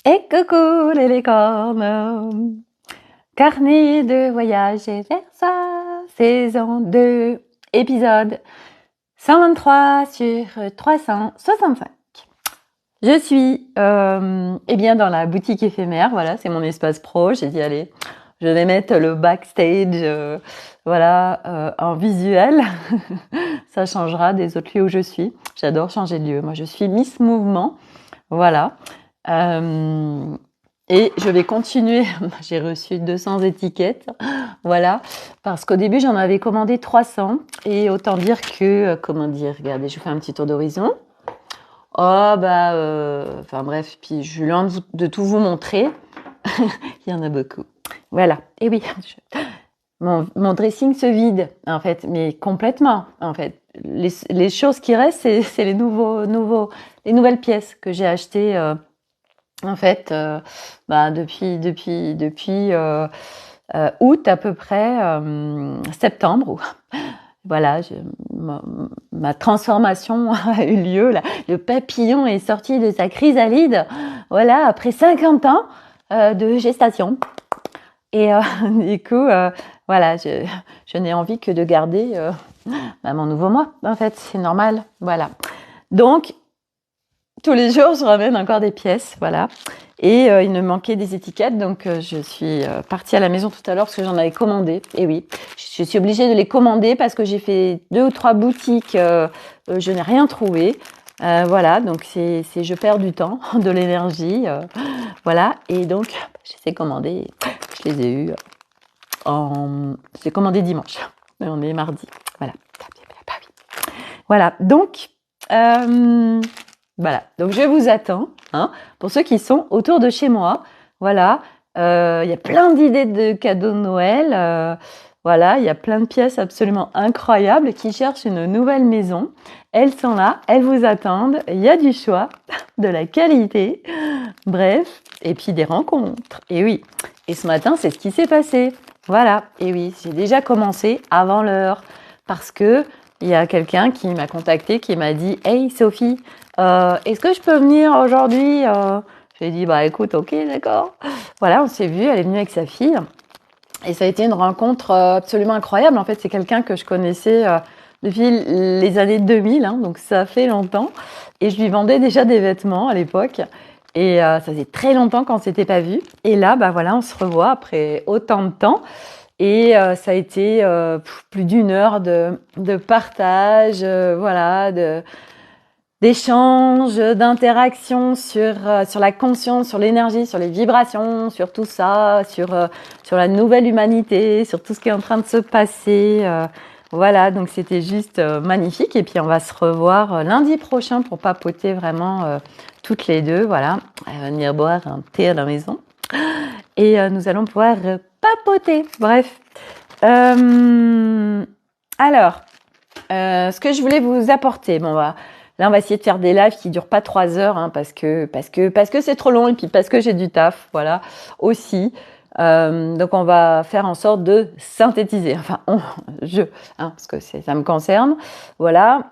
Et coucou les licornes, carnet de voyage et Versa, saison 2, épisode 123 sur 365. Je suis dans la boutique éphémère, voilà, c'est mon espace pro, j'ai dit allez, je vais mettre le backstage en visuel, ça changera des autres lieux où je suis. J'adore changer de lieu, moi je suis Miss Mouvement, voilà. Et je vais continuer, j'ai reçu 200 étiquettes, voilà, parce qu'au début j'en avais commandé 300 et autant dire que, regardez, je vous fais un petit tour d'horizon. Puis je lui envie de tout vous montrer, il y en a beaucoup, voilà, et oui, mon dressing se vide en fait, mais complètement en fait. Les choses qui restent, c'est les nouvelles pièces que j'ai achetées depuis août à peu près, septembre. Voilà, ma transformation a eu lieu. Là. Le papillon est sorti de sa chrysalide. Voilà, après 50 ans de gestation. Et du coup, je n'ai envie que de garder mon nouveau moi. En fait, c'est normal. Voilà. Donc, tous les jours, je ramène encore des pièces, voilà. Et il me manquait des étiquettes, donc je suis partie à la maison tout à l'heure parce que j'en avais commandé. Et oui, je suis obligée de les commander parce que j'ai fait 2 ou 3 boutiques, je n'ai rien trouvé. Voilà, donc je perds du temps, de l'énergie, voilà. Et donc, je les ai commandés, je les ai eus j'ai commandé dimanche, mais on est mardi, voilà. Voilà, donc... donc je vous attends, pour ceux qui sont autour de chez moi. Voilà, y a plein d'idées de cadeaux de Noël. Il y a plein de pièces absolument incroyables qui cherchent une nouvelle maison. Elles sont là, elles vous attendent. Il y a du choix, de la qualité, bref, et puis des rencontres. Et oui, et ce matin, c'est ce qui s'est passé. Voilà, et oui, j'ai déjà commencé avant l'heure parce que il y a quelqu'un qui m'a contacté, qui m'a dit « Hey Sophie, est-ce que je peux venir aujourd'hui ?» J'ai dit « Bah écoute, ok, d'accord. » Voilà, on s'est vu, elle est venue avec sa fille. Et ça a été une rencontre absolument incroyable. En fait, c'est quelqu'un que je connaissais depuis les années 2000, donc ça fait longtemps. Et je lui vendais déjà des vêtements à l'époque. Et ça faisait très longtemps qu'on ne s'était pas vus. Et là, on se revoit après autant de temps. Et ça a été plus d'une heure de partage, d'échanges, d'interactions sur la conscience, sur l'énergie, sur les vibrations, sur tout ça, sur la nouvelle humanité, sur tout ce qui est en train de se passer. Voilà, donc c'était juste magnifique. Et puis on va se revoir lundi prochain pour papoter vraiment toutes les deux. Voilà, elle va venir boire un thé à la maison. Et nous allons pouvoir papoter. Bref. Ce que je voulais vous apporter, là on va essayer de faire des lives qui durent pas 3 heures, parce que c'est trop long et puis parce que j'ai du taf, voilà, aussi. Donc on va faire en sorte de synthétiser, parce que ça me concerne, voilà.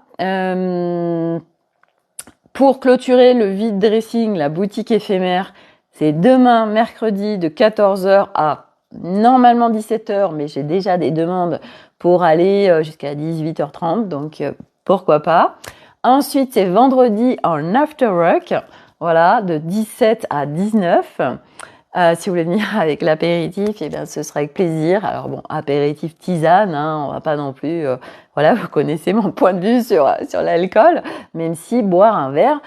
Pour clôturer le vide dressing, la boutique éphémère, c'est demain, mercredi, de 14h à normalement 17h, mais j'ai déjà des demandes pour aller jusqu'à 18h30, donc pourquoi pas. Ensuite, c'est vendredi en after work, voilà, de 17 à 19. Si vous voulez venir avec l'apéritif, ce sera avec plaisir. Alors bon, apéritif tisane, on va pas non plus... vous connaissez mon point de vue sur l'alcool, même si boire un verre,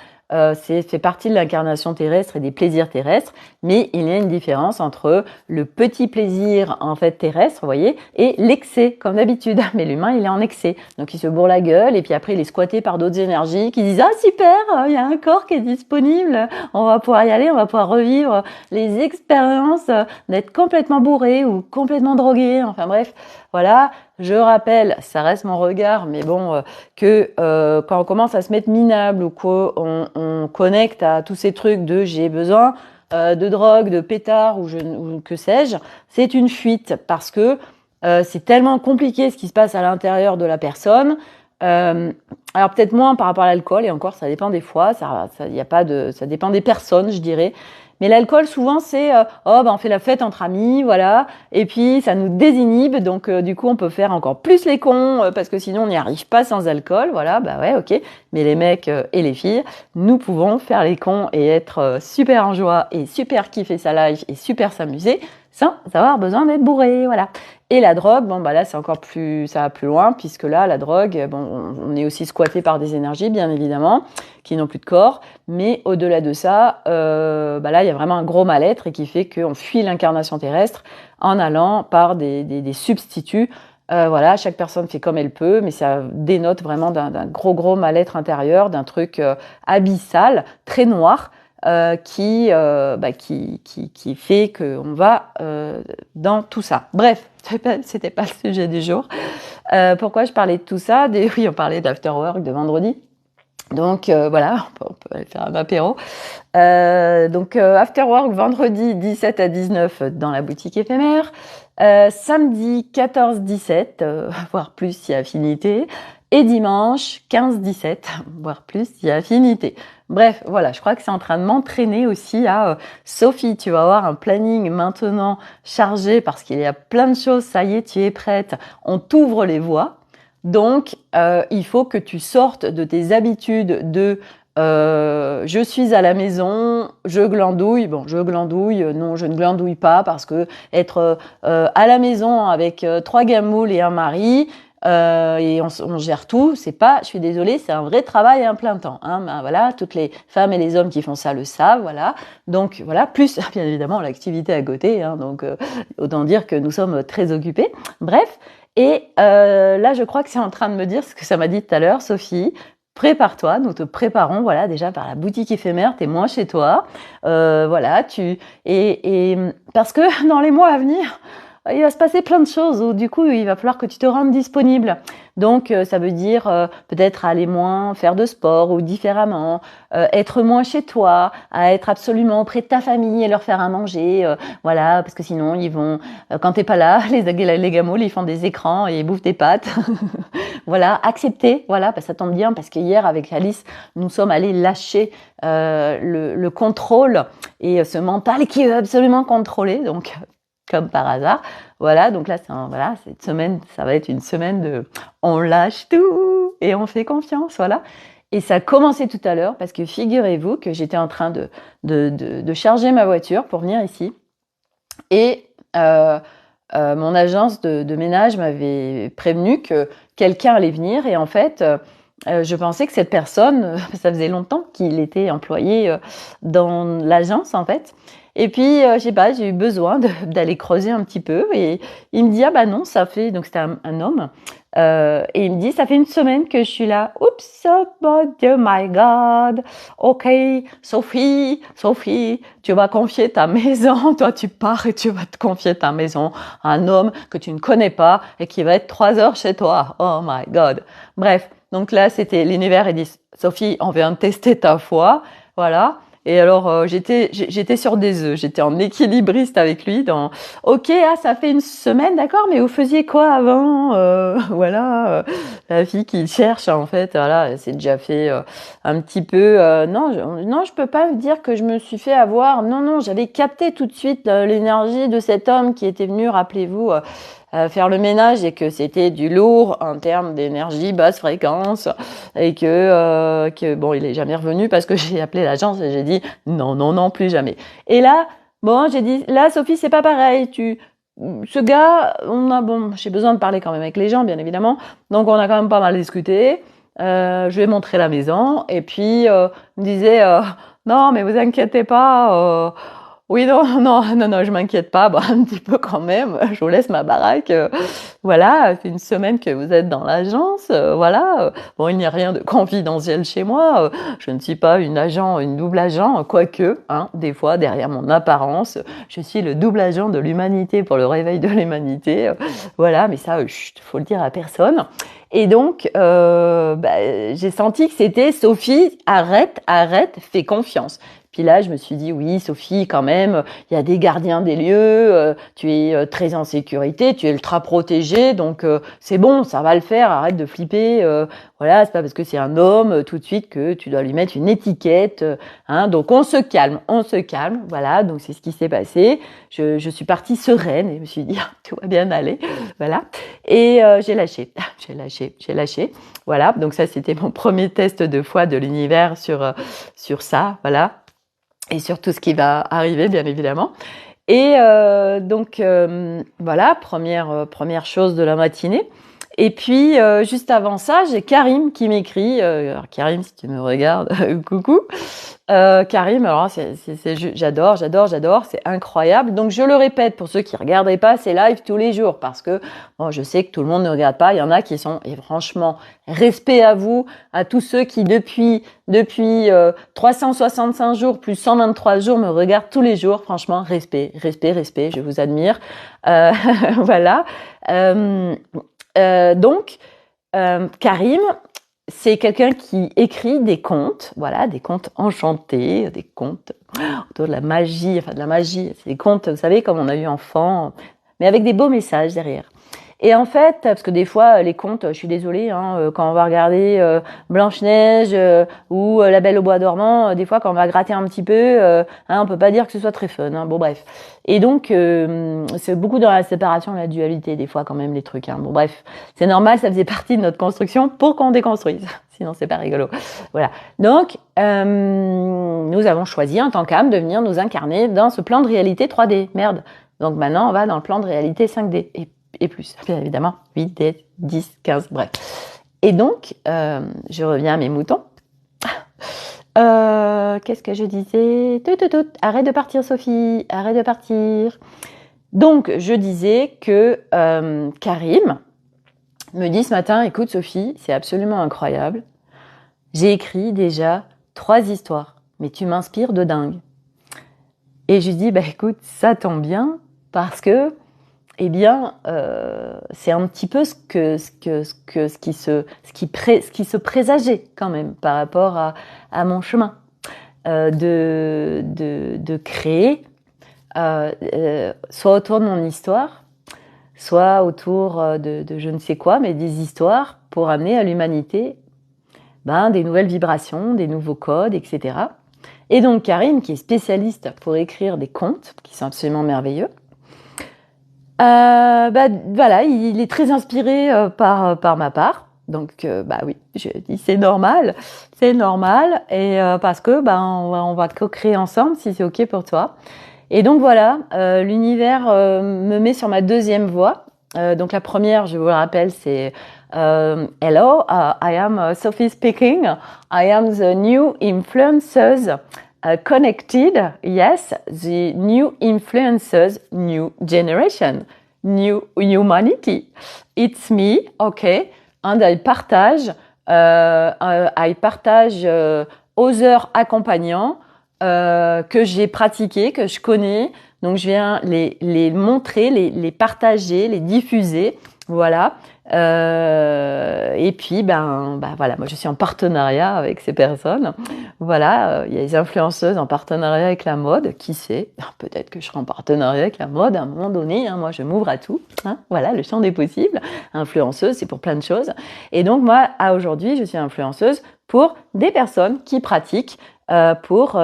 fait partie de l'incarnation terrestre et des plaisirs terrestres, mais il y a une différence entre le petit plaisir en fait terrestre, vous voyez, et l'excès, comme d'habitude. Mais l'humain, il est en excès, donc il se bourre la gueule, et puis après il est squatté par d'autres énergies qui disent « Ah super, il y a un corps qui est disponible, on va pouvoir y aller, on va pouvoir revivre les expériences d'être complètement bourré ou complètement drogué, enfin bref, voilà. » Je rappelle, ça reste mon regard, mais bon, que quand on commence à se mettre minable ou qu'on connecte à tous ces trucs de j'ai besoin de drogue, de pétard ou que sais-je, c'est une fuite parce que c'est tellement compliqué ce qui se passe à l'intérieur de la personne Alors peut-être moins par rapport à l'alcool, et encore ça dépend des fois, ça dépend des personnes, je dirais. Mais l'alcool, souvent, c'est on fait la fête entre amis, voilà, et puis ça nous désinhibe, donc du coup, on peut faire encore plus les cons, parce que sinon, on n'y arrive pas sans alcool, voilà, bah ouais, ok. Mais les mecs et les filles, nous pouvons faire les cons et être super en joie et super kiffer sa life et super s'amuser sans avoir besoin d'être bourré, voilà. Et la drogue, bon bah là c'est encore plus, ça va plus loin, puisque là la drogue, bon, on est aussi squatté par des énergies bien évidemment, qui n'ont plus de corps, mais au-delà de ça, bah là il y a vraiment un gros mal-être et qui fait qu'on fuit l'incarnation terrestre en allant par des substituts. Voilà, chaque personne fait comme elle peut, mais ça dénote vraiment d'un gros mal-être intérieur, d'un truc abyssal, très noir. Qui fait qu'on va dans tout ça. Bref, c'était pas le sujet du jour. Pourquoi je parlais de tout ça? Oui, on parlait d'afterwork de vendredi. Donc voilà, on peut aller faire un apéro. Afterwork vendredi 17 à 19 dans la boutique éphémère. Samedi 14-17, voire plus si affinité. Et dimanche 15-17, voire plus si affinité. Bref, voilà, je crois que c'est en train de m'entraîner aussi à Sophie, tu vas avoir un planning maintenant chargé parce qu'il y a plein de choses, ça y est, tu es prête, on t'ouvre les voies. Donc, il faut que tu sortes de tes habitudes de je suis à la maison, je glandouille. Bon, je glandouille, non, je ne glandouille pas parce que être à la maison avec 3 gamoules et un mari, et on gère tout, c'est pas, je suis désolée, c'est un vrai travail à un plein temps. Hein. Ben, voilà, toutes les femmes et les hommes qui font ça le savent, voilà. Donc voilà, plus bien évidemment l'activité à côté. Hein, donc autant dire que nous sommes très occupés. Bref, et là je crois que c'est en train de me dire ce que ça m'a dit tout à l'heure, Sophie. Prépare-toi, nous te préparons, voilà, déjà par la boutique éphémère, t'es moins chez toi, voilà, et parce que dans les mois à venir, il va se passer plein de choses où du coup il va falloir que tu te rendes disponible. Donc ça veut dire peut-être aller moins faire de sport ou différemment, être moins chez toi, à être absolument auprès de ta famille et leur faire à manger, voilà, parce que sinon ils vont, quand t'es pas là, les gamoules ils font des écrans et ils bouffent des pâtes. Voilà, accepter, voilà, bah, ça tombe bien parce qu'hier avec Alice nous sommes allés lâcher le contrôle et ce mental qui veut absolument contrôler, donc comme par hasard. Voilà, donc là, cette semaine, ça va être une semaine de on lâche tout et on fait confiance, voilà. Et ça a commencé tout à l'heure parce que figurez-vous que j'étais en train de charger ma voiture pour venir ici et mon agence de ménage m'avait prévenu que quelqu'un allait venir et en fait, je pensais que cette personne, ça faisait longtemps qu'il était employé dans l'agence en fait. Et puis, je sais pas, j'ai eu besoin d'aller creuser un petit peu et il me dit ah bah non, ça fait, donc c'était un homme, et il me dit ça fait une semaine que je suis là. Oups, oh my God, ok, Sophie, tu vas confier ta maison, toi tu pars et tu vas te confier ta maison à un homme que tu ne connais pas et qui va être 3 heures chez toi. Oh my God. Bref, donc là c'était l'univers, il dit Sophie, on vient de tester ta foi, voilà. Et alors j'étais sur des œufs, j'étais en équilibriste avec lui dans OK, ça fait une semaine, d'accord, mais vous faisiez quoi avant voilà, la fille qui cherche en fait, voilà, elle s'est déjà fait un petit peu non, je peux pas dire que je me suis fait avoir. Non, j'avais capté tout de suite l'énergie de cet homme qui était venu, rappelez-vous, faire le ménage et que c'était du lourd en termes d'énergie basse fréquence et que bon, il est jamais revenu parce que j'ai appelé l'agence et j'ai dit non, plus jamais. Et là, bon, j'ai dit là, Sophie, c'est pas pareil. Ce gars, j'ai besoin de parler quand même avec les gens, bien évidemment. Donc on a quand même pas mal discuté. Je lui ai montré la maison et puis il me disait non, mais vous inquiétez pas. Oui, non, je m'inquiète pas, bon, un petit peu quand même, je vous laisse ma baraque, voilà, ça fait une semaine que vous êtes dans l'agence, voilà, bon, il n'y a rien de confidentiel chez moi, je ne suis pas une double agent, quoique, hein, des fois, derrière mon apparence, je suis le double agent de l'humanité pour le réveil de l'humanité, voilà, mais ça, faut le dire à personne. Et donc, j'ai senti que c'était Sophie, arrête, fais confiance. Puis là, je me suis dit, oui, Sophie, quand même, il y a des gardiens des lieux, tu es très en sécurité, tu es ultra protégée, donc c'est bon, ça va le faire, arrête de flipper. Voilà, c'est pas parce que c'est un homme tout de suite que tu dois lui mettre une étiquette. Hein, donc on se calme. Voilà, donc c'est ce qui s'est passé. Je suis partie sereine et je me suis dit, tout va bien aller. Voilà. Et j'ai lâché. Voilà, donc ça c'était mon premier test de foi de l'univers sur ça, voilà, et sur tout ce qui va arriver, bien évidemment. Et donc voilà, première chose de la matinée. Et puis juste avant ça, j'ai Karim qui m'écrit. Alors Karim, si tu me regardes, coucou. Karim, alors j'adore, c'est incroyable. Donc je le répète pour ceux qui regarderaient pas ces lives tous les jours, parce que bon, je sais que tout le monde ne regarde pas. Il y en a qui sont, et franchement, respect à vous, à tous ceux qui depuis 365 jours plus 123 jours me regardent tous les jours. Franchement, respect, je vous admire. Voilà. Donc, Karim, c'est quelqu'un qui écrit des contes, voilà, des contes enchantés, des contes autour de la magie, c'est des contes, vous savez, comme on a eu enfant, mais avec des beaux messages derrière. Et en fait, parce que des fois, les contes, je suis désolée, hein, quand on va regarder Blanche-Neige ou La Belle au bois dormant, des fois, quand on va gratter un petit peu, on peut pas dire que ce soit très fun. Hein, bon, bref. Et donc, c'est beaucoup dans la séparation, la dualité, des fois, quand même, les trucs. Hein. Bon, bref, c'est normal, ça faisait partie de notre construction pour qu'on déconstruise. Sinon, c'est pas rigolo. Voilà. Donc, nous avons choisi, en tant qu'âme, de venir nous incarner dans ce plan de réalité 3D. Merde. Donc maintenant, on va dans le plan de réalité 5D. Et plus, bien évidemment, 8, 10, 15, bref. Et donc, je reviens à mes moutons. Qu'est-ce que je disais ? Arrête de partir, Sophie, arrête de partir. Donc, je disais que Karim me dit ce matin, écoute Sophie, c'est absolument incroyable. J'ai écrit déjà 3 histoires, mais tu m'inspires de dingue. Et je lui dis, bah écoute, ça tombe bien, parce que eh bien, c'est un petit peu ce qui se présageait quand même par rapport à mon chemin de créer, soit autour de mon histoire, soit autour de je ne sais quoi, mais des histoires pour amener à l'humanité des nouvelles vibrations, des nouveaux codes, etc. Et donc Karine, qui est spécialiste pour écrire des contes, qui sont absolument merveilleux, voilà, il est très inspiré par ma part. Donc oui, je dis c'est normal, et parce que on va co-créer ensemble si c'est ok pour toi. Et donc voilà, l'univers me met sur ma deuxième voie. Donc la première, je vous le rappelle, c'est Hello, I am Sophie speaking. I am the new influencers. Connected, yes, the new influencers, new generation, new humanity. It's me, okay, and I partage other accompagnants que j'ai pratiqués, que je connais. Donc je viens les montrer, les partager, les diffuser, voilà. Et puis voilà, moi je suis en partenariat avec ces personnes. Voilà, il y a des influenceuses en partenariat avec la mode, qui sait, peut-être que je serai en partenariat avec la mode à un moment donné, hein, moi je m'ouvre à tout, hein, voilà, le champ des possibles. Influenceuse, c'est pour plein de choses. Et donc moi, aujourd'hui, je suis influenceuse pour des personnes qui pratiquent pour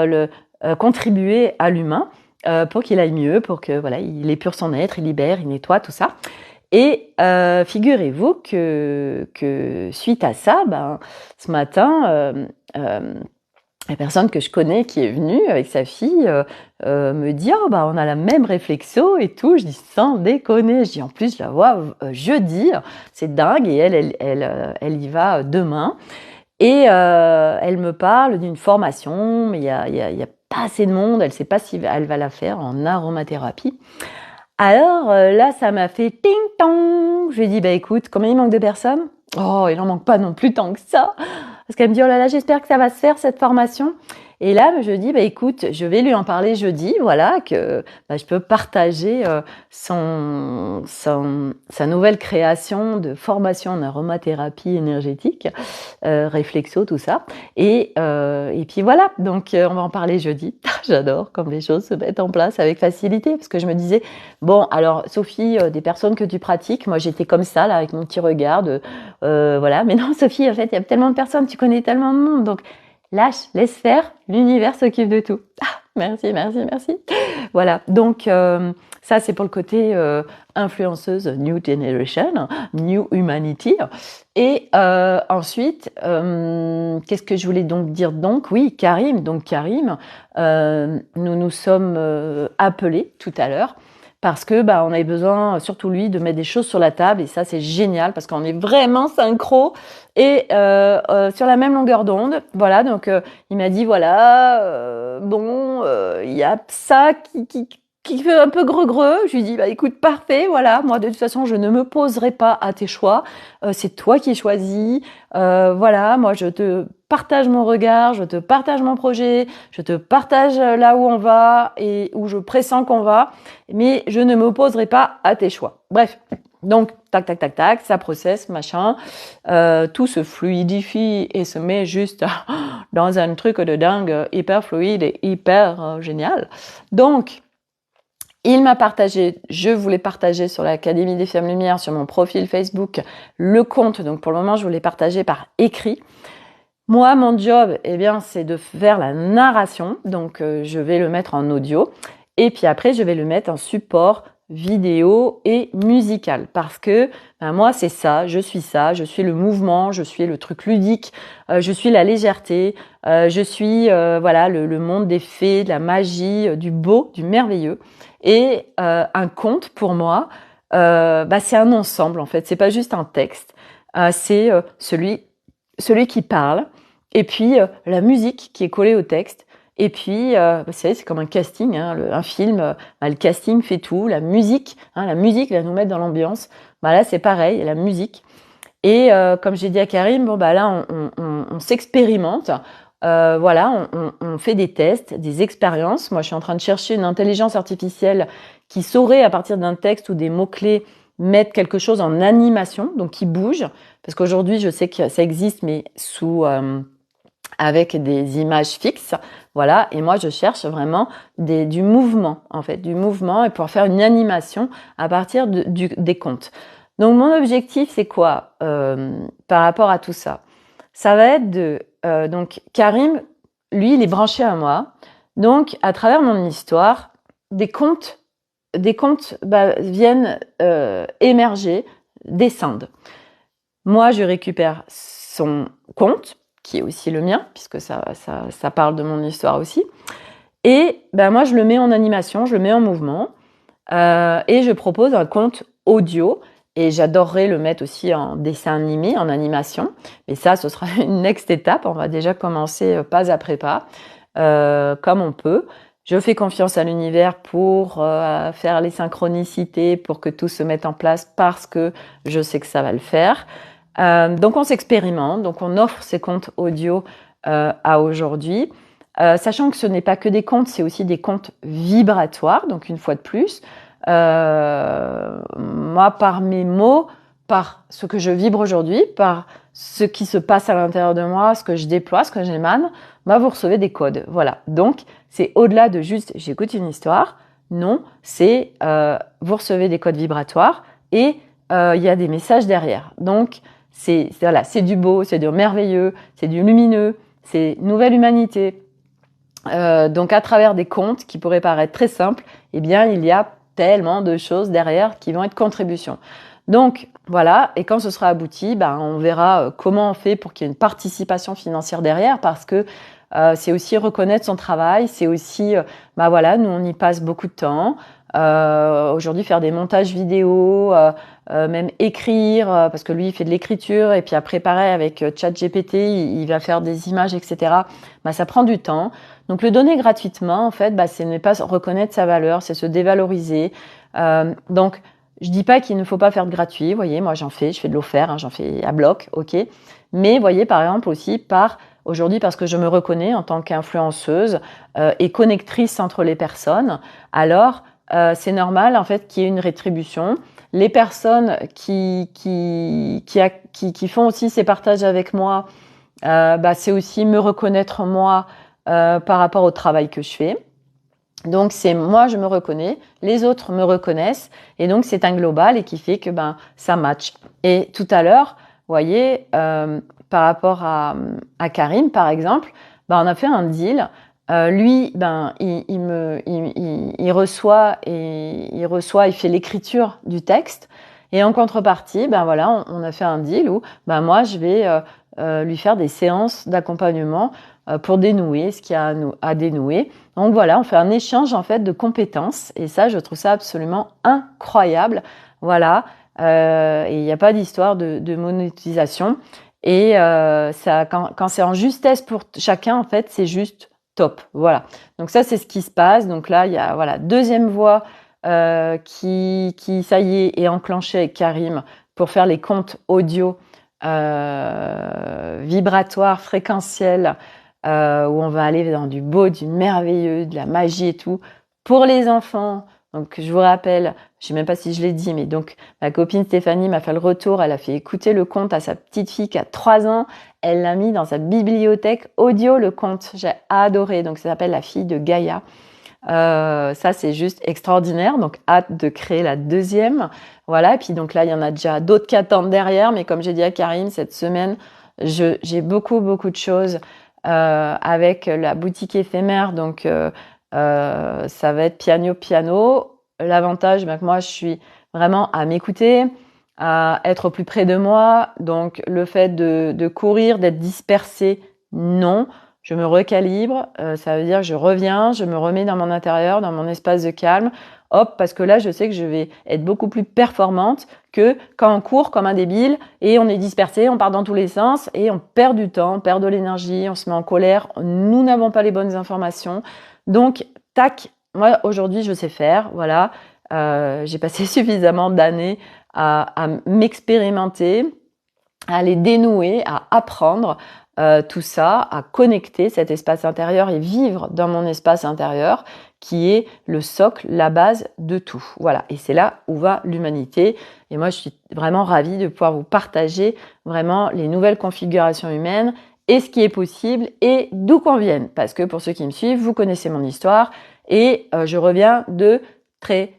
contribuer à l'humain, pour qu'il aille mieux, pour que voilà, il épure son être, il libère, il nettoie, tout ça. Et figurez-vous que suite à ça, ce matin, la personne que je connais qui est venue avec sa fille me dit « on a la même réflexion et tout ». Je dis « sans déconner ». Je dis « en plus, je la vois jeudi, c'est dingue ». Et elle y va demain. Et elle me parle d'une formation, mais il y a pas assez de monde. Elle ne sait pas si elle va la faire en aromathérapie. Alors là, ça m'a fait ting-tong. Je lui ai dit, écoute, combien il manque de personnes ? Oh, il n'en manque pas non plus tant que ça. Parce qu'elle me dit, oh là là, j'espère que ça va se faire cette formation. Et là, je dis, bah, écoute, je vais lui en parler jeudi, voilà, que je peux partager sa nouvelle création de formation en aromathérapie énergétique, réflexo, tout ça. Et puis voilà, donc on va en parler jeudi. J'adore comme les choses se mettent en place avec facilité, parce que je me disais, bon, alors Sophie, des personnes que tu pratiques, moi j'étais comme ça, là, avec mon petit regard de, voilà, mais non, Sophie, en fait, il y a tellement de personnes, tu connais tellement de monde, donc lâche, laisse faire, l'univers s'occupe de tout. Ah, merci, merci, merci. Voilà, donc ça c'est pour le côté influenceuse New Generation, New Humanity. Et ensuite, qu'est-ce que je voulais donc dire donc? Oui, Karim. Donc Karim, nous nous sommes appelés tout à l'heure parce que on avait besoin, surtout lui, de mettre des choses sur la table. Et ça, c'est génial parce qu'on est vraiment synchro et sur la même longueur d'onde. Voilà, donc il m'a dit, voilà, il y a ça qui fait un peu greux. Je lui dis, écoute, parfait, voilà, moi de toute façon, je ne me poserai pas à tes choix. C'est toi qui choisis. Voilà, moi je te partage mon regard, je te partage mon projet, je te partage là où on va et où je pressens qu'on va, mais je ne m'opposerai pas à tes choix. Bref, donc tac tac tac tac, ça processe, machin, tout se fluidifie et se met juste dans un truc de dingue, hyper fluide et hyper génial. Donc il m'a partagé, je voulais partager sur l'Académie des Femmes Lumière, sur mon profil Facebook, le compte. Donc pour le moment, je voulais partager par écrit. Moi, mon job, c'est de faire la narration. Donc je vais le mettre en audio. Et puis après, je vais le mettre en support vidéo et musical. Parce que moi, c'est ça, je suis le mouvement, je suis le truc ludique, je suis la légèreté, je suis le monde des fées, de la magie, du beau, du merveilleux. Et un conte, pour moi, c'est un ensemble, en fait. C'est pas juste un texte. C'est celui qui parle, et puis la musique qui est collée au texte. Et puis, c'est comme un casting, un film, le casting fait tout, la musique va nous mettre dans l'ambiance. Là, c'est pareil, la musique. Et comme j'ai dit à Karim, là, on s'expérimente. On fait des tests, des expériences. Moi, je suis en train de chercher une intelligence artificielle qui saurait, à partir d'un texte ou des mots-clés, mettre quelque chose en animation, donc qui bouge. Parce qu'aujourd'hui, je sais que ça existe, mais avec des images fixes. Voilà. Et moi, je cherche vraiment du mouvement, en fait, du mouvement et pouvoir faire une animation à partir des contes. Donc, mon objectif, c'est quoi par rapport à tout ça? Ça va être donc, Karim, lui, il est branché à moi. Donc, à travers mon histoire, des contes viennent émerger, descendent. Moi, je récupère son conte, qui est aussi le mien, puisque ça parle de mon histoire aussi. Et moi, je le mets en animation, je le mets en mouvement, et je propose un conte audio. Et j'adorerais le mettre aussi en dessin animé, en animation. Mais ça, ce sera une next étape. On va déjà commencer pas après pas, comme on peut. Je fais confiance à l'univers pour faire les synchronicités, pour que tout se mette en place, parce que je sais que ça va le faire. Donc on s'expérimente, donc on offre ces contes audio à aujourd'hui. Sachant que ce n'est pas que des contes, c'est aussi des contes vibratoires. Donc une fois de plus, moi, par mes mots, par ce que je vibre aujourd'hui, par ce qui se passe à l'intérieur de moi, ce que je déploie, ce que j'émane, vous recevez des codes. Voilà. Donc, c'est au-delà de juste j'écoute une histoire. Non, c'est vous recevez des codes vibratoires et il y a des messages derrière. Donc, c'est du beau, c'est du merveilleux, c'est du lumineux, c'est nouvelle humanité. Donc, à travers des contes qui pourraient paraître très simples, il y a tellement de choses derrière qui vont être contributions. Donc, voilà. Et quand ce sera abouti, on verra comment on fait pour qu'il y ait une participation financière derrière, parce que c'est aussi reconnaître son travail. C'est aussi, nous, on y passe beaucoup de temps. Aujourd'hui, faire des montages vidéo, même écrire, parce que lui, il fait de l'écriture, et puis après, pareil, avec ChatGPT, il va faire des images, etc. Ça prend du temps. Donc, le donner gratuitement, en fait, c'est ne pas reconnaître sa valeur, c'est se dévaloriser. Donc, je dis pas qu'il ne faut pas faire de gratuit. Vous voyez, moi, je fais de l'offert, j'en fais à bloc, ok. Mais, vous voyez, par exemple, aussi par aujourd'hui parce que je me reconnais en tant qu'influenceuse et connectrice entre les personnes. Alors, c'est normal en fait qu'il y ait une rétribution. Les personnes qui font aussi ces partages avec moi, c'est aussi me reconnaître moi par rapport au travail que je fais. Donc c'est moi je me reconnais, les autres me reconnaissent et donc c'est un global et qui fait que ça match. Et tout à l'heure, vous voyez, par rapport à Karim par exemple, on a fait un deal. Lui, il reçoit il fait l'écriture du texte et en contrepartie, on a fait un deal où moi je vais lui faire des séances d'accompagnement pour dénouer ce qu'il y a à dénouer. Donc voilà, on fait un échange en fait de compétences et ça, je trouve ça absolument incroyable. Voilà, et il n'y a pas d'histoire de monétisation et ça, quand c'est en justesse pour chacun, en fait, c'est juste top. Voilà. Donc ça, c'est ce qui se passe. Donc là, il y a deuxième voie qui ça y est enclenchée avec Karim pour faire les comptes audio vibratoires, fréquentiels. Où on va aller dans du beau, du merveilleux, de la magie et tout, pour les enfants. Donc, je vous rappelle, je sais même pas si je l'ai dit, mais donc, ma copine Stéphanie m'a fait le retour, elle a fait écouter le conte à sa petite fille qui a 3 ans, elle l'a mis dans sa bibliothèque audio, le conte, j'ai adoré, donc ça s'appelle La fille de Gaïa. Ça, c'est juste extraordinaire, donc hâte de créer la deuxième. Voilà, et puis donc là, il y en a déjà d'autres qui attendent derrière, mais comme j'ai dit à Karim, cette semaine, j'ai beaucoup de choses avec la boutique éphémère, donc ça va être piano. L'avantage, que moi, je suis vraiment à m'écouter, à être au plus près de moi. Donc, le fait de courir, d'être dispersée, non. Je me recalibre. Ça veut dire que je reviens, je me remets dans mon intérieur, dans mon espace de calme. Hop, parce que là, je sais que je vais être beaucoup plus performante que quand on court comme un débile et on est dispersé, on part dans tous les sens et on perd du temps, on perd de l'énergie, on se met en colère, nous n'avons pas les bonnes informations. Donc, tac, moi aujourd'hui je sais faire, voilà. J'ai passé suffisamment d'années à m'expérimenter, à les dénouer, à apprendre tout ça, à connecter cet espace intérieur et vivre dans mon espace intérieur qui est le socle, la base de tout. Voilà, et c'est là où va l'humanité. Et moi, je suis vraiment ravie de pouvoir vous partager vraiment les nouvelles configurations humaines et ce qui est possible et d'où qu'on vienne. Parce que pour ceux qui me suivent, vous connaissez mon histoire et je reviens de très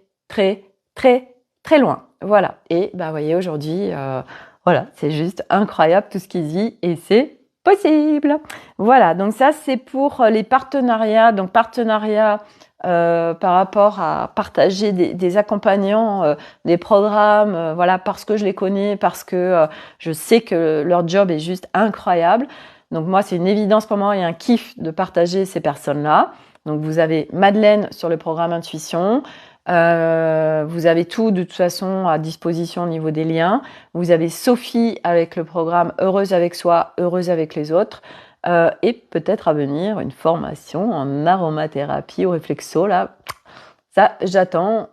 loin. Voilà, et vous voyez aujourd'hui, voilà, c'est juste incroyable tout ce qui se dit et c'est possible. Voilà, donc ça c'est pour les partenariats. Donc partenariat par rapport à partager des accompagnants, des programmes, voilà, parce que je les connais, parce que je sais que leur job est juste incroyable. Donc moi, c'est une évidence pour moi et un kiff de partager ces personnes-là. Donc vous avez Madeleine sur le programme Intuition. Vous avez tout de toute façon à disposition au niveau des liens. Vous avez Sophie avec le programme Heureuse avec soi, heureuse avec les autres. Et peut-être à venir une formation en aromathérapie au réflexo. Là, ça, j'attends.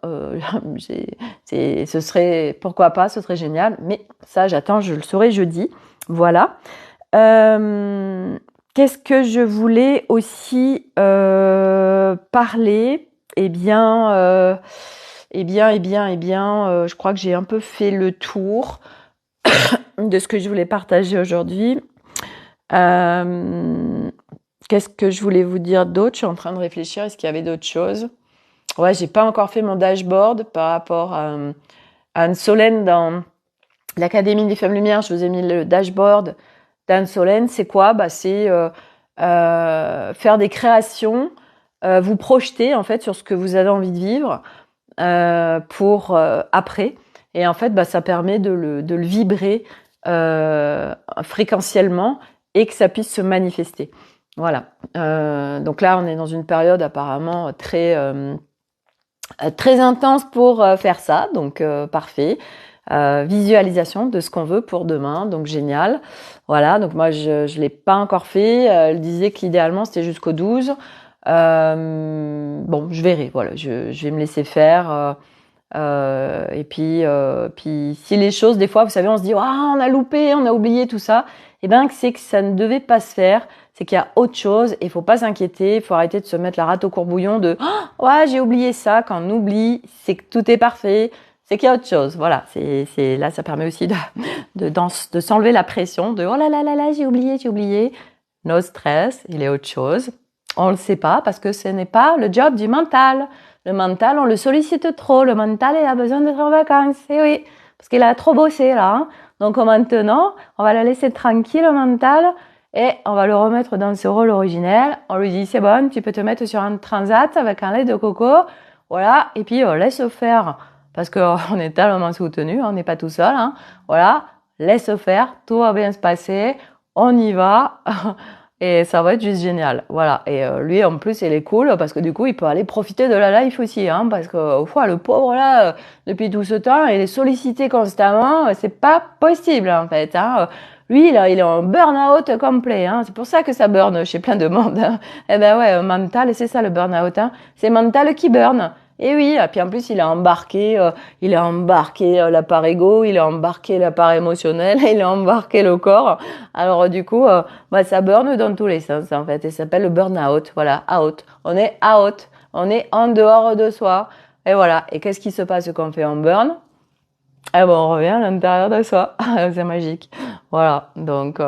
Ce serait, pourquoi pas, ce serait génial. Mais ça, j'attends, je le saurai jeudi. Voilà. Qu'est-ce que je voulais aussi parler ? Je crois que j'ai un peu fait le tour de ce que je voulais partager aujourd'hui. Qu'est-ce que je voulais vous dire d'autre ? Je suis en train de réfléchir, est-ce qu'il y avait d'autres choses ? Ouais, j'ai pas encore fait mon dashboard par rapport à Anne-Solène dans l'Académie des Femmes Lumière. Je vous ai mis le dashboard d'Anne-Solène. C'est quoi ? C'est faire des créations, vous projeter en fait sur ce que vous avez envie de vivre pour après. Et en fait, ça permet de le vibrer fréquentiellement et que ça puisse se manifester. Voilà. Donc là, on est dans une période apparemment très intense pour faire ça. Donc parfait. Visualisation de ce qu'on veut pour demain, donc génial. Voilà, donc moi je l'ai pas encore fait. Elle disait qu'idéalement c'était jusqu'au 12. Bon, je verrai. Voilà, je vais me laisser faire. Puis si les choses, des fois, vous savez, on se dit, ah, on a loupé, on a oublié tout ça. Eh ben, c'est que ça ne devait pas se faire. C'est qu'il y a autre chose et il faut pas s'inquiéter. Il faut arrêter de se mettre la rate au courbouillon de, ouais, j'ai oublié ça. Quand on oublie, c'est que tout est parfait. C'est qu'il y a autre chose. Voilà. Là, ça permet aussi de s'enlever la pression de, oh là là là là, j'ai oublié. No stress. Il est autre chose. On le sait pas parce que ce n'est pas le job du mental. Le mental, on le sollicite trop. Le mental, il a besoin d'être en vacances. Et oui, parce qu'il a trop bossé là. Hein. Donc maintenant, on va la laisser tranquille, le mental, et on va le remettre dans ce rôle originel. On lui dit, c'est bon, tu peux te mettre sur un transat avec un lait de coco. Voilà, et puis laisse faire. Parce qu'on est tellement soutenu, on n'est pas tout seul. Hein. Voilà, laisse faire, tout va bien se passer. On y va. Et ça va être juste génial. Voilà. Et lui, en plus, il est cool parce que du coup, il peut aller profiter de la life aussi. Hein, parce que, le pauvre, là, depuis tout ce temps, il est sollicité constamment. C'est pas possible, en fait. Hein. Lui, il est en burn-out complet. Hein. C'est pour ça que ça burn chez plein de monde. Hein. Eh ben ouais, mental, c'est ça le burn-out. Hein. C'est mental qui burn. Et oui, et puis en plus, il a embarqué la part ego, il a embarqué la part émotionnelle, il a embarqué le corps. Alors du coup, ça burn dans tous les sens en fait. Et ça s'appelle le burn-out. Voilà, out. On est out. On est en dehors de soi. Et voilà. Et qu'est-ce qui se passe quand on fait un burn? Eh ben, on revient à l'intérieur de soi. C'est magique. Voilà. Donc,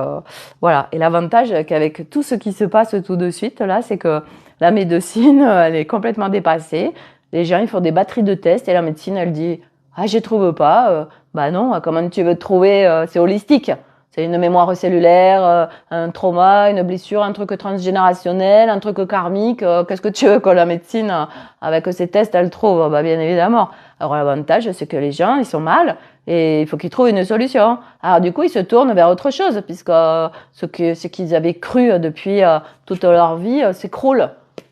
voilà. Et l'avantage qu'avec tout ce qui se passe tout de suite, là, c'est que la médecine, elle est complètement dépassée. Les gens, ils font des batteries de tests et la médecine, elle dit, ah, je trouve pas. Bah non, comment tu veux te trouver? C'est holistique. C'est une mémoire cellulaire, un trauma, une blessure, un truc transgénérationnel, un truc karmique. Qu'est-ce que tu veux que la médecine, avec ces tests, elle trouve? Bah, bien évidemment. Alors, l'avantage, c'est que les gens, ils sont mal et il faut qu'ils trouvent une solution. Alors, du coup, ils se tournent vers autre chose puisque ce qu'ils avaient cru depuis toute leur vie s'écroule.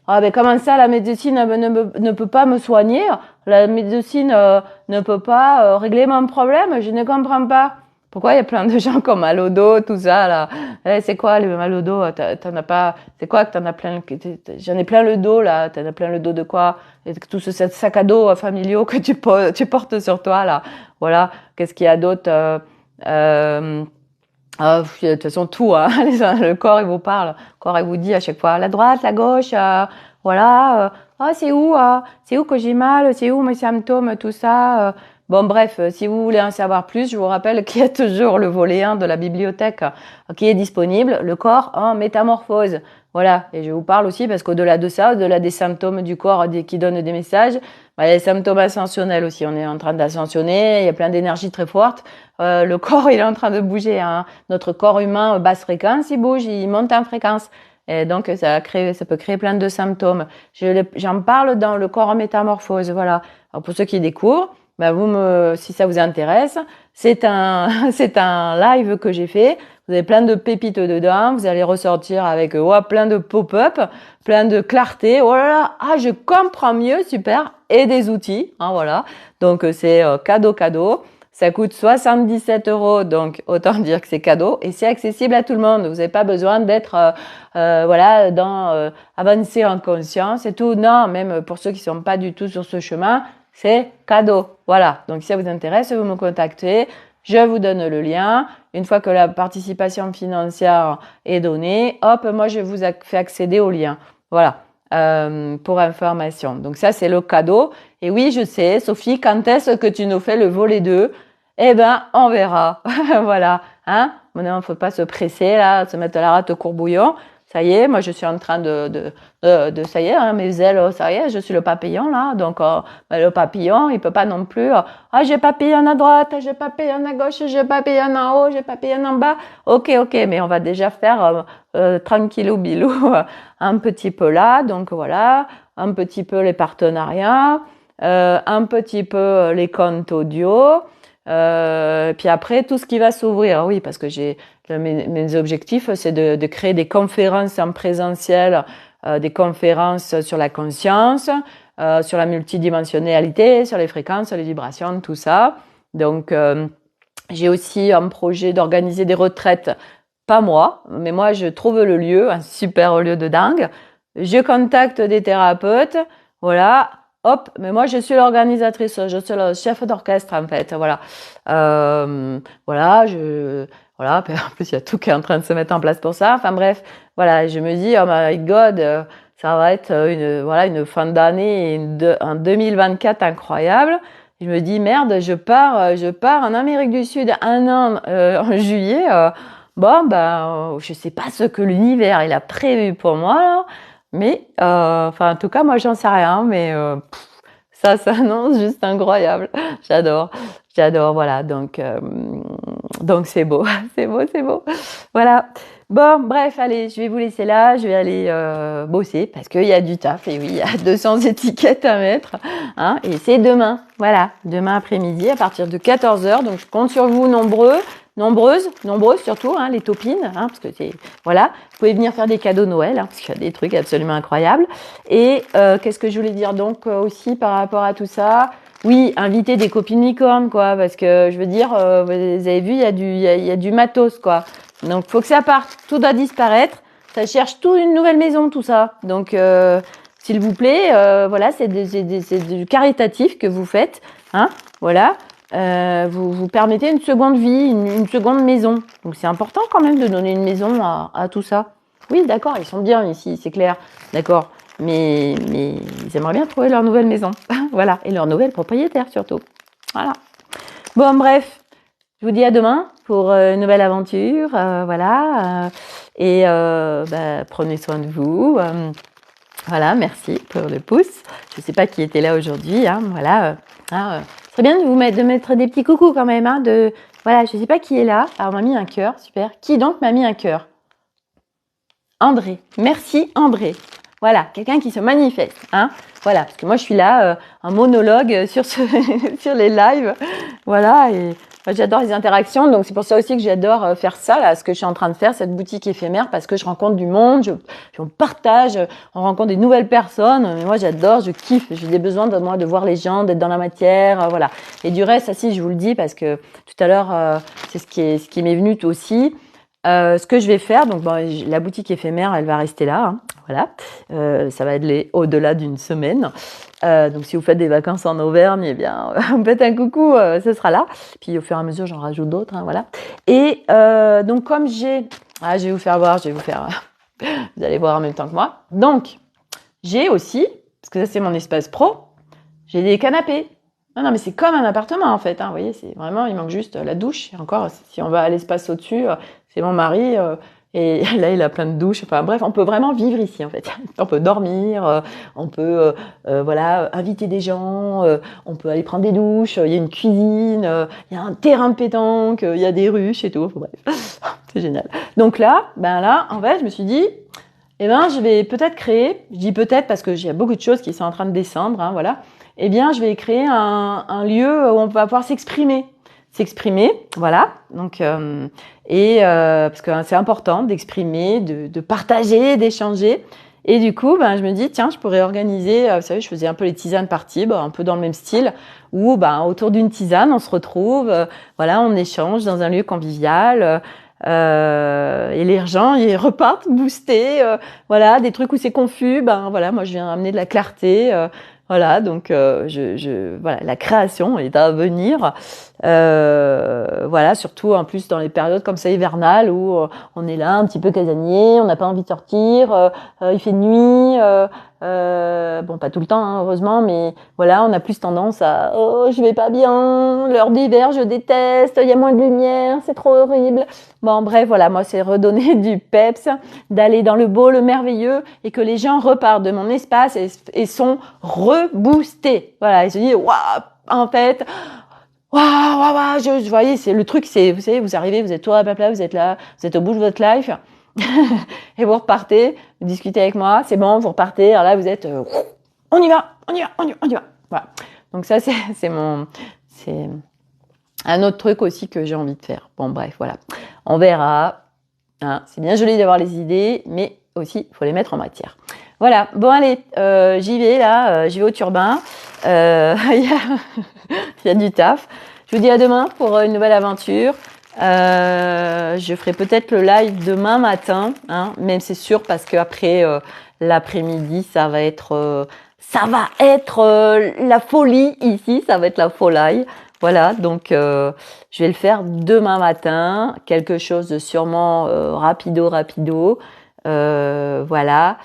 Ah ben comment ça, la médecine ne peut pas me soigner? La médecine ne peut pas régler mon problème? Je ne comprends pas. Pourquoi il y a plein de gens qui ont mal au dos, tout ça là? C'est quoi le mal au dos? T'en as pas? C'est quoi que t'en as plein? J'en ai plein le dos là. T'en as plein le dos de quoi? Et tout ce sac à dos familiaux que tu portes sur toi là. Voilà. Qu'est-ce qu'il y a d'autre? De toute façon, tout, hein. Le corps, il vous parle. Le corps, il vous dit à chaque fois, la droite, la gauche, voilà. C'est où que j'ai mal, c'est où mes symptômes, tout ça. Bon, bref, si vous voulez en savoir plus, je vous rappelle qu'il y a toujours le volet 1 de la bibliothèque qui est disponible, le corps en métamorphose. Voilà. Et je vous parle aussi parce qu'au-delà de ça, au-delà des symptômes du corps qui donnent des messages, il y a les symptômes ascensionnels aussi. On est en train d'ascensionner, il y a plein d'énergies très fortes. Le corps, il est en train de bouger. Hein. Notre corps humain basse fréquence, il bouge, il monte en fréquence. Et donc, ça peut créer plein de symptômes. J'en parle dans le corps en métamorphose. Voilà. Alors, pour ceux qui découvrent, si ça vous intéresse, c'est un live que j'ai fait. Vous avez plein de pépites dedans. Vous allez ressortir avec plein de pop-up, plein de clarté. Oh là là, je comprends mieux, super. Et des outils. Hein, voilà. Donc, c'est cadeau. Ça coûte 77 €, donc autant dire que c'est cadeau et c'est accessible à tout le monde. Vous n'avez pas besoin d'être avancer en conscience et tout. Non, même pour ceux qui sont pas du tout sur ce chemin, c'est cadeau. Voilà. Donc si ça vous intéresse, vous me contactez. Je vous donne le lien. Une fois que la participation financière est donnée, hop, moi je vous fais accéder au lien. Voilà. Pour information. Donc ça, c'est le cadeau. Et oui, je sais, Sophie, quand est-ce que tu nous fais le volet 2? Eh ben, on verra. Voilà. Hein? Maintenant, il ne faut pas se presser, là, se mettre la rate au courbouillon. Ça y est, moi, je suis en train ça y est, hein, mes ailes, ça y est, je suis le papillon, là. Donc, le papillon, il peut pas non plus, j'ai papillon à droite, j'ai papillon à gauche, j'ai papillon en haut, j'ai papillon en bas. Ok, mais on va déjà faire, tranquillou bilou, un petit peu là. Donc, voilà. Un petit peu les partenariats, un petit peu les comptes audio. Puis après, tout ce qui va s'ouvrir. Oui, parce que mes objectifs, c'est de créer des conférences en présentiel, des conférences sur la conscience, sur la multidimensionnalité, sur les fréquences, les vibrations, tout ça. Donc, j'ai aussi un projet d'organiser des retraites. Pas moi, mais moi, je trouve le lieu, un super lieu de dingue. Je contacte des thérapeutes. Voilà. hop, mais moi je suis l'organisatrice, je suis le chef d'orchestre en fait, voilà. Voilà, voilà, puis en plus il y a tout qui est en train de se mettre en place pour ça. Enfin bref, voilà, je me dis, oh my God, ça va être une fin d'année, un 2024 incroyable. Je me dis, merde, je pars en Amérique du Sud un an en juillet. Bon, ben, je sais pas ce que l'univers il a prévu pour moi, là, mais enfin, en tout cas, moi, j'en sais rien, mais ça s'annonce juste incroyable. J'adore, j'adore, voilà. Donc c'est beau, c'est beau, c'est beau. Voilà. Bon, bref, allez, je vais vous laisser là. Je vais aller bosser parce qu'il y a du taf. Et oui, il y a 200 étiquettes à mettre. Hein, et c'est demain. Voilà, demain après-midi à partir de 14h. Donc je compte sur vous nombreuses surtout, hein, les topines, hein, parce que c'est voilà. Vous pouvez venir faire des cadeaux Noël, hein, parce qu'il y a des trucs absolument incroyables. Et qu'est-ce que je voulais dire donc aussi par rapport à tout ça? Oui, inviter des copines licornes, quoi, parce que je veux dire, vous avez vu, il y a du matos, quoi. Donc, faut que ça parte. Tout doit disparaître. Ça cherche tout une nouvelle maison, tout ça. Donc, s'il vous plaît, voilà, c'est du caritatif que vous faites, hein. Voilà. Vous permettez une seconde vie, une seconde maison. Donc, c'est important quand même de donner une maison à tout ça. Oui, d'accord, ils sont bien ici, c'est clair. D'accord. Mais ils aimeraient bien trouver leur nouvelle maison. Voilà. Et leur nouvelle propriétaire, surtout. Voilà. Bon, bref. Je vous dis à demain pour une nouvelle aventure. Voilà. Et prenez soin de vous. Voilà. Merci pour le pouce. Je ne sais pas qui était là aujourd'hui. Hein, voilà. Ce serait bien de de mettre des petits coucous quand même. Hein, voilà. Je ne sais pas qui est là. Alors, on m'a mis un cœur. Super. Qui donc m'a mis un cœur? André. Merci, André. Voilà, quelqu'un qui se manifeste, hein. Voilà, parce que moi je suis là, un monologue sur sur les lives, voilà. Et moi, j'adore les interactions, donc c'est pour ça aussi que j'adore faire ça, là, ce que je suis en train de faire, cette boutique éphémère, parce que je rencontre du monde, on partage, on rencontre des nouvelles personnes. Mais moi j'adore, je kiffe, j'ai des besoins de moi de voir les gens, d'être dans la matière, voilà. Et du reste, ça si, je vous le dis, parce que tout à l'heure, c'est ce qui m'est venu aussi. Ce que je vais faire, donc bon, la boutique éphémère, elle va rester là, hein, voilà. Ça va être au-delà d'une semaine. Donc si vous faites des vacances en Auvergne, eh bien, vous faites un coucou, ce sera là. Puis au fur et à mesure, j'en rajoute d'autres, hein, voilà. Et donc comme je vais vous faire voir, vous allez voir en même temps que moi. Donc j'ai aussi, parce que ça c'est mon espace pro, j'ai des canapés. Non, mais c'est comme un appartement en fait. Hein, vous voyez, c'est vraiment, il manque juste la douche. Et encore, si on va à l'espace au-dessus, c'est mon mari. Et là, il a plein de douches. Enfin bref, on peut vraiment vivre ici en fait. On peut dormir, on peut voilà, inviter des gens, on peut aller prendre des douches. Il y a une cuisine, il y a un terrain de pétanque, il y a des ruches et tout. Enfin, bref, c'est génial. Donc là, en fait, je me suis dit, eh ben, je vais peut-être créer. Je dis peut-être parce que il y a beaucoup de choses qui sont en train de descendre. Hein, voilà. Eh bien, je vais créer un lieu où on va pouvoir s'exprimer, voilà. Donc, parce que c'est important d'exprimer, de partager, d'échanger. Et du coup, je me dis, tiens, je pourrais organiser, vous savez, je faisais un peu les tisanes parties, un peu dans le même style, où autour d'une tisane, on se retrouve, voilà, on échange dans un lieu convivial. Et les gens ils repartent boostés, voilà, des trucs où c'est confus, voilà, moi je viens amener de la clarté, voilà, donc voilà, la création est à venir, voilà, surtout en plus dans les périodes comme ça hivernales où on est là un petit peu casanier, on n'a pas envie de sortir, il fait nuit, bon pas tout le temps hein, heureusement, mais voilà, on a plus tendance à oh je vais pas bien, l'heure d'hiver je déteste, il y a moins de lumière, c'est trop horrible. Bon bref, voilà, moi c'est redonner du peps, d'aller dans le beau, le merveilleux, et que les gens repartent de mon espace et sont reboostés. Voilà, ils se disent waouh, en fait, waouh, je voyais, c'est le truc, c'est vous savez, vous arrivez, vous êtes tout à plat, vous êtes là, vous êtes au bout de votre life. Et vous repartez, vous discutez avec moi, c'est bon, vous repartez, alors là vous êtes on y va. Voilà. Donc ça c'est un autre truc aussi que j'ai envie de faire. Bon bref, voilà. On verra. Hein, c'est bien joli d'avoir les idées, mais aussi il faut les mettre en matière. Voilà. Bon allez, j'y vais là, j'y vais au turbin. Il y a du taf. Je vous dis à demain pour une nouvelle aventure. Je ferai peut-être le live demain matin, hein, même c'est sûr parce qu'après l'après-midi, ça va être ça va être la folie ici, ça va être la folie. Voilà, donc je vais le faire demain matin, quelque chose de sûrement rapido. Voilà,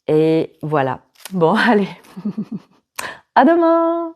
et voilà. Bon, allez, à demain!